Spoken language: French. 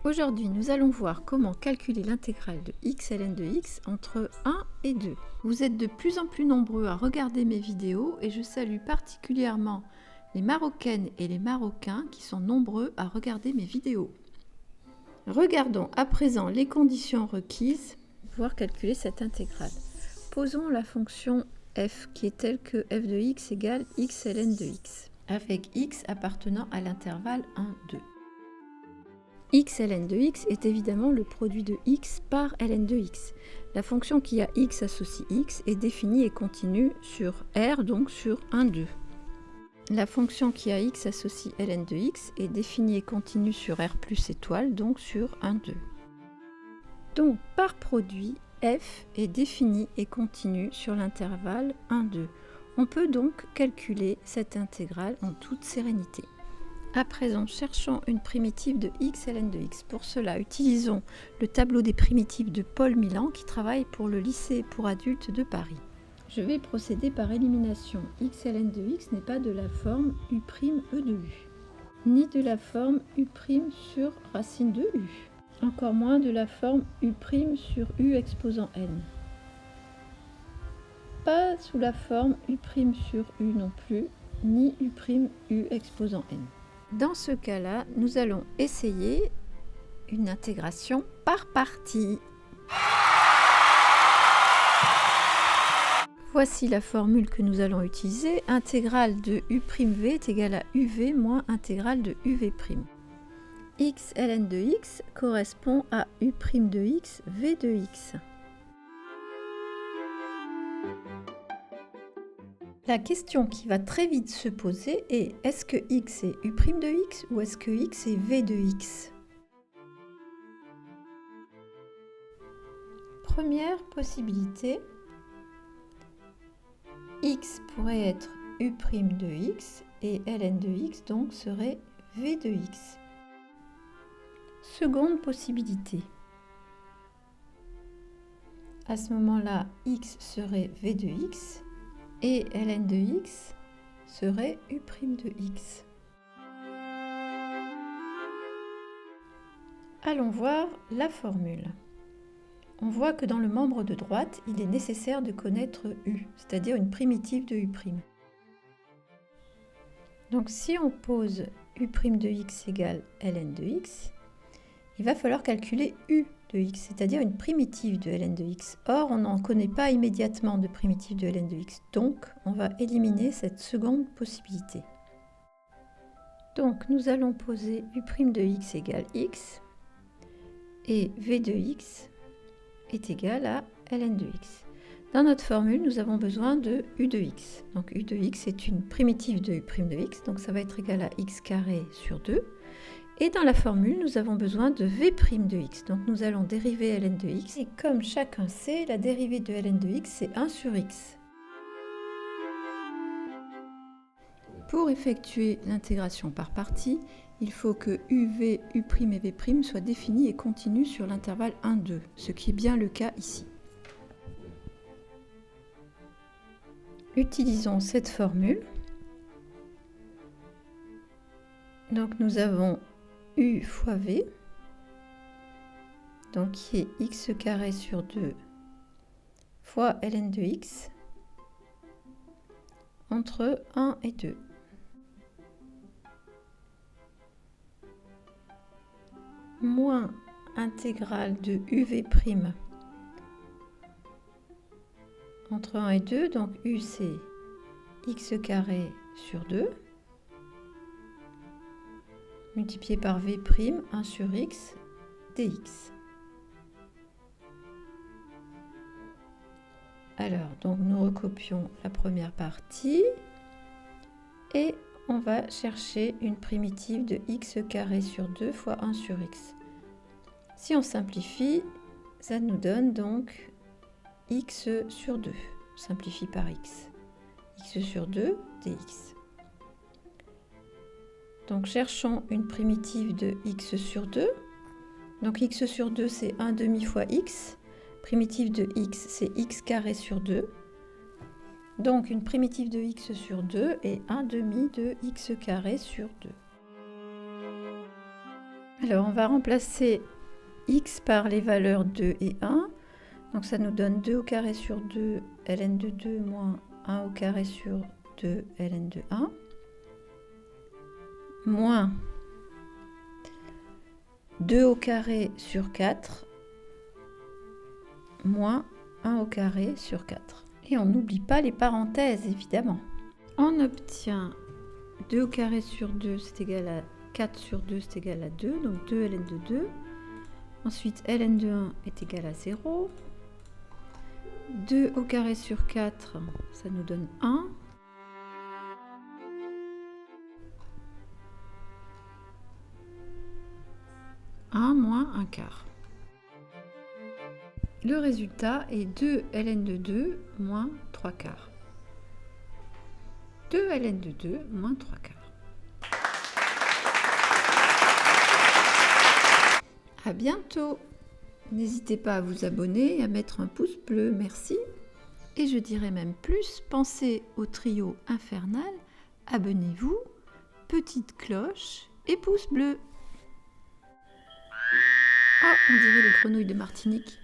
Aujourd'hui, nous allons voir comment calculer l'intégrale de x ln de x entre 1 et 2. Vous êtes de plus en plus nombreux à regarder mes vidéos et je salue particulièrement les Marocaines et les Marocains qui sont nombreux à regarder mes vidéos. Regardons à présent les conditions requises pour pouvoir calculer cette intégrale. Posons la fonction f qui est telle que f de x égale x ln de x, avec x appartenant à l'intervalle 1, 2. x ln de x est évidemment le produit de x par ln de x. La fonction qui a x associe x est définie et continue sur R, donc sur 1, 2. La fonction qui a x associe ln de x est définie et continue sur R plus étoile, donc sur 1, 2. Donc par produit, f est défini et continue sur l'intervalle 1, 2. On peut donc calculer cette intégrale en toute sérénité. À présent, cherchons une primitive de x ln de x. Pour cela, utilisons le tableau des primitives de Paul Milan qui travaille pour le lycée pour adultes de Paris. Je vais procéder par élimination. X ln de x n'est pas de la forme u' e de u, ni de la forme u' sur racine de u, encore moins de la forme u' sur u exposant n. Pas sous la forme u' sur u non plus, ni u' exposant n. Dans ce cas-là, nous allons essayer une intégration par partie. Voici la formule que nous allons utiliser. Intégrale de u'v est égale à uv moins intégrale de uv'. X ln de x correspond à u' de x, v de x. La question qui va très vite se poser est: est-ce que x est u' de x ou est-ce que x est v de x? Première possibilité, x pourrait être u' de x et ln de x donc serait v de x. Seconde possibilité, à ce moment-là, x serait v de x et ln de x serait u' de x. Allons voir la formule. On voit que dans le membre de droite, il est nécessaire de connaître u, c'est-à-dire une primitive de u'. Donc si on pose u' de x égale ln de x, il va falloir calculer u de x, c'est-à-dire une primitive de ln de x. Or, on n'en connaît pas immédiatement de primitive de ln de x, donc on va éliminer cette seconde possibilité. Donc nous allons poser u' de x égale x, et v de x est égal à ln de x. Dans notre formule, nous avons besoin de u de x. Donc u de x est une primitive de u' de x, donc ça va être égal à x carré sur 2. Et dans la formule, nous avons besoin de v' de x. Donc nous allons dériver ln de x. Et comme chacun sait, la dérivée de ln de x, c'est 1 sur x. Pour effectuer l'intégration par partie, il faut que uv, u' et v' soient définis et continuent sur l'intervalle 1, 2, ce qui est bien le cas ici. Utilisons cette formule. Donc nous avons u fois v, donc qui est x carré sur 2 fois ln de x entre 1 et 2. Moins intégrale de uv' entre 1 et 2, donc u c'est x carré sur 2, multiplié par v', 1 sur x dx. Alors, donc nous recopions la première partie et on va chercher une primitive de x carré sur 2 fois 1 sur x. Si on simplifie, ça nous donne donc x sur 2. On simplifie par x. X sur 2 dx. Donc cherchons une primitive de x sur 2. Donc x sur 2 c'est 1 demi fois x. Primitive de x c'est x carré sur 2. Donc une primitive de x sur 2 est 1 demi de x carré sur 2. Alors on va remplacer x par les valeurs 2 et 1. Donc ça nous donne 2 au carré sur 2 ln de 2 moins 1 au carré sur 2 ln de 1 moins 2 au carré sur 4 moins 1 au carré sur 4. Et on n'oublie pas les parenthèses, évidemment. On obtient 2 au carré sur 2, c'est égal à 4 sur 2, c'est égal à 2, donc 2 ln de 2. Ensuite, ln de 1 est égal à 0. 2 au carré sur 4, ça nous donne 1. Moins 1 quart. Le résultat est 2 ln de 2 moins 3 quarts. 2 ln de 2 moins 3 quarts. À bientôt. N'hésitez pas à vous abonner et à mettre un pouce bleu, merci. Et je dirais même plus, pensez au trio infernal, abonnez-vous, petite cloche et pouce bleu. Oh, on dirait les grenouilles de Martinique.